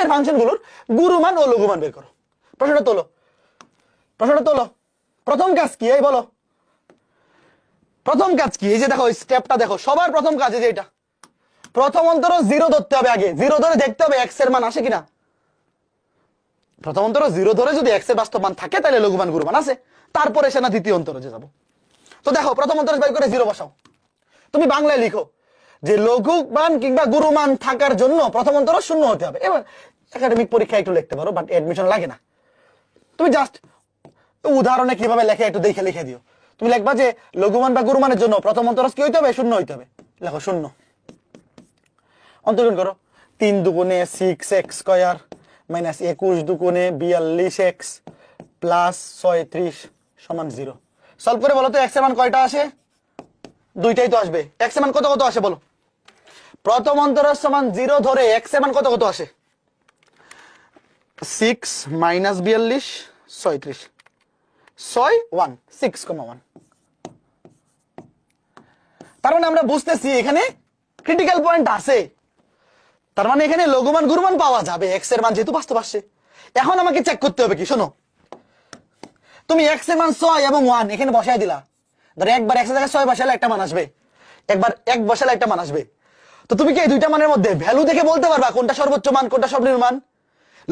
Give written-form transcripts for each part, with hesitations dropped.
নিচের ফাংশনগুলোর গুরুমান ও লঘুমান বের করো। প্রশ্নটা তোলো। প্রথম কাজ কি এই বলো, প্রথম কাজ কি? এই যে দেখো স্টেপটা দেখো, সবার প্রথম কাজ এই যে এটা, প্রথম অন্তর 0 ধরতে হবে। আগে 0 ধরে দেখতে হবে x এর মান আসে কিনা। প্রথম অন্তর 0 ধরে যদি x এর বাস্তব মান থাকে তাহলে লঘুমান গুরুমান আছে, তারপরে সে না দ্বিতীয় অন্তরে যে যাবো। তো দেখো প্রথম অন্তরে বের করে 0 বসাও। তুমি বাংলায় লিখো যে লঘুমান কিংবা গুরুমান থাকার জন্য প্রথম অন্তর 0 হতে হবে। এবার একাডেমিক পরীক্ষা একটু লিখতে পারো, বাট এডমিশন লাগে না। তুমি জাস্ট উদাহরণে কিভাবে লেখে একটু দেখে লিখে দিও। তুমি লিখবা যে লঘুমান বা গুরুমানের জন্য প্রথম অন্তরজ কি হইতে হবে? 0 হইতে হবে। লেখো 0, অন্তরণ করো। 3 দুগুণে 6x স্কয়ার মাইনাস 21 দুগুণে 42x প্লাস 36 সমান 0। সলভ করে বলো তো x এর মান কয়টা আসে? দুইটাই তো আসবে। x এর মান কত কত আসে বলো? প্রথম অন্তরজ সমান 0 ধরে x এর মান কত কত আসে? 6 মাইনাস 42 36 6 1 6,1। তার মানে আমরা বুঝতেছি এখানে ক্রিটিক্যাল পয়েন্ট আছে। তার মানে এখানে লঘুমান গুরুমান পাওয়া যাবে x এর মান যেহেতু বাস্তব আসছে। এখন আমাকে চেক করতে হবে কি, শোনো, তুমি x এর মান 6 এবং 1 এখানে বসাই দিলা। ধরো একবার x এর জায়গায় 6 বসালে একটা মান আসবে, একবার 1 বসালে একটা মান আসবে। তো তুমি কি এই দুইটা মানের মধ্যে ভ্যালু দেখে বলতে পারবা কোনটা সর্বোচ্চ মান কোনটা সর্বনিম্ন মান?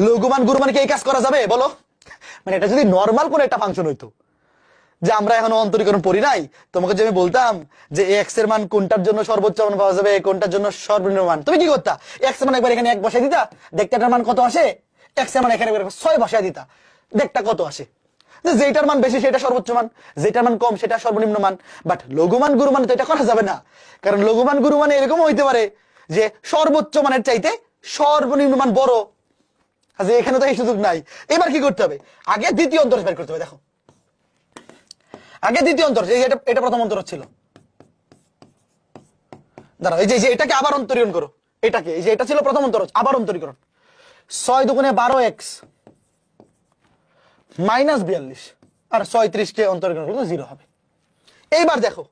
লঘুমান গুরুমান কি এই কাজ করা যাবে বলো? মানে এটা যদি নরমাল কোন একটা ফাংশন হইতো, যে আমরা এখন অন্তরীকরণ পড়ি নাই, তোমাকে যে আমি বলতাম যে x এর মান কোনটার জন্য সর্বোচ্চ মান পাওয়া যাবে কোনটার জন্য সর্বনিম্ন মান, তুমি কি করতা? x এর মান একবার এখানে 1 বসাই দিতা, দেখতে এটার মান কত আসে। x এর মান এখানে 6 বসাই দিতা, দেখতে কত আসে। যেটার মান বেশি সেটা সর্বোচ্চ মান, যেটার মান কম সেটা সর্বনিম্ন মান। বাট লঘুমান গুরুমান তো এটা করা যাবে না, কারণ লঘুমান গুরুমান এরকম হইতে পারে যে সর্বোচ্চ মানের চাইতে সর্বনিম্ন মান বড়। আচ্ছা এখানে তো এই সুযোগ নাই। এবার কি করতে হবে? আগে দ্বিতীয় অন্তর বের করতে হবে। দেখো আগে দ্বিতীয় অন্তর, এটা প্রথম অন্তর ছিল। দাঁড়াও, এই যে এটাকে আবার অন্তরীকরণ করো। এটাকে এই যে এটা ছিল প্রথম অন্তর, আবার অন্তরীকরণ। 6 দুগুণে 12x মাইনাস 42 আর 36 কে অন্তরীকরণ করলে 0 হবে। এইবার দেখো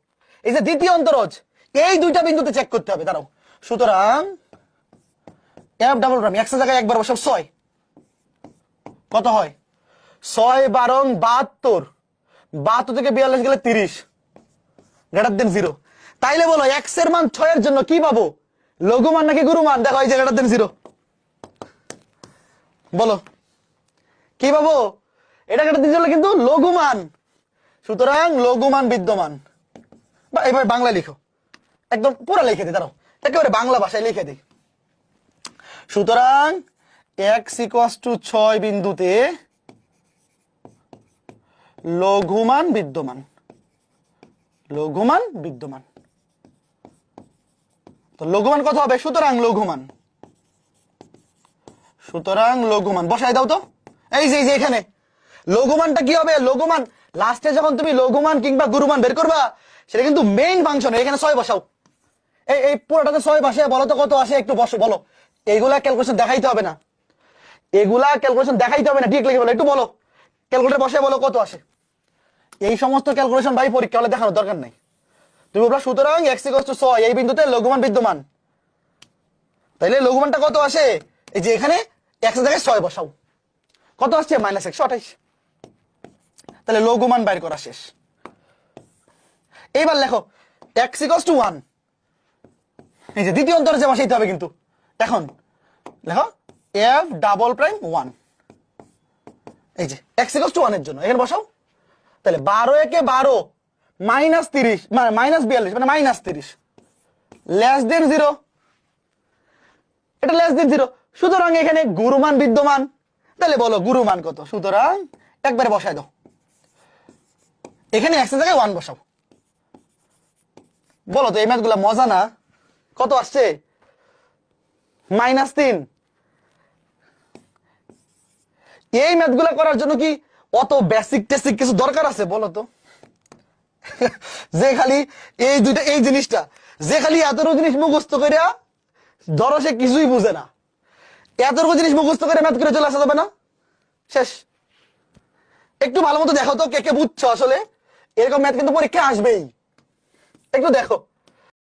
এই যে দ্বিতীয় অন্তরজ, এই দুইটা বিন্দুতে চেক করতে হবে। দাঁড়াও, সুতরাং f ডাবল প্রাইম x এর জায়গায় একবার বসাও 6, কত হয়? 6 12 72, 72 থেকে 42 গেলে 30, গ্রেটার দেন 0। তাইলে বলো x এর মান 6 এর জন্য কি পাবো? লঘুমান নাকি গুরুমান? দেখো এই যে গ্রেটার দেন 0, বলো কি পাবো? এটা গ্রেটার দেন 0 কিন্তু লঘুমান, সুতরাং লঘুমান বিদ্যমান। বা এবার বাংলা লিখো, একদম পুরো লিখে দিই। দাঁড়াও একেবারে বাংলা ভাষায় লিখে দিই। সুতরাং x = 6 বিন্দুতে লঘুমান বিদ্যমান, লঘুমান বিদ্যমান। তো লঘুমান কত হবে? সুতরাং লঘুমান, সুতরাং লঘুমান বসাই দাও তো। এই যে এখানে লঘুমানটা কি হবে? লঘুমান লাস্টে যখন তুমি লঘুমান কিংবা গুরুমান বের করবা সেটা কিন্তু মেইন ফাংশন। এখানে 6 বসাও, এই পুরোটাতে 6 বসে বলো তো কত আসে একটু বসো, বলো। এইগুলা ক্যালকুলেশন দেখাইতে হবে না, এগুলা ক্যালকুলেশন দেখাইতে হবে না, ঠিক লিখে বলো, একটু বলো ক্যালকুলেটর বসে বলো কত আসে। এই সমস্ত ক্যালকুলেশন ভাই পরীক্ষা হলে দেখানোর দরকার নাই। তুমি বলবা সুতরাং x = 6 এই বিন্দুতে লঘুমান বিদ্যমান, তাইলে লঘুমানটা কত আসে? এই যে এখানে x এর জায়গায় 6 বসাও, কত আসছে? -128। তাহলে লঘুমান বাইর করা শেষ। এইবার লেখো x = 1, এই যে দ্বিতীয় অন্তরে যে বসাইতে হবে কিন্তু। এখন লেখো f ডাবল প্রাইম 1, এই যে x = 1 এর জন্য এখানে বসাও। তাহলে 12 একে 12 -30 মানে -42 মানে -30 লেস দেন 0, এটা লেস দেন 0। সুতরাং এখানে গুরুমান বিদ্যমান। তাহলে বলো গুরুমান কত? সুতরাং একবারে বসাই দাও, এখানে x এর জায়গায় 1 বসাও। বলো তো এই ম্যাথগুলো মজা না? কত আসছে? -3। এই ম্যাথগুলো করার জন্য কি অত বেসিক টেসিক কিছু দরকার আছে বলো তো? যে খালি এই দুইটা এই জিনিসটা যে খালি এতটুকু জিনিস মুখস্থ করে ধরো সে কিছুই বুঝে না, এতটুকু জিনিস মুখস্থ করে ম্যাথ করে চলে আসা যাবে না? শেষ। একটু ভালো মতো দেখো তো কে কে বুঝছো আসলে। এরকম ম্যাথ কিন্তু পরীক্ষায় আসবেই, একটু দেখো।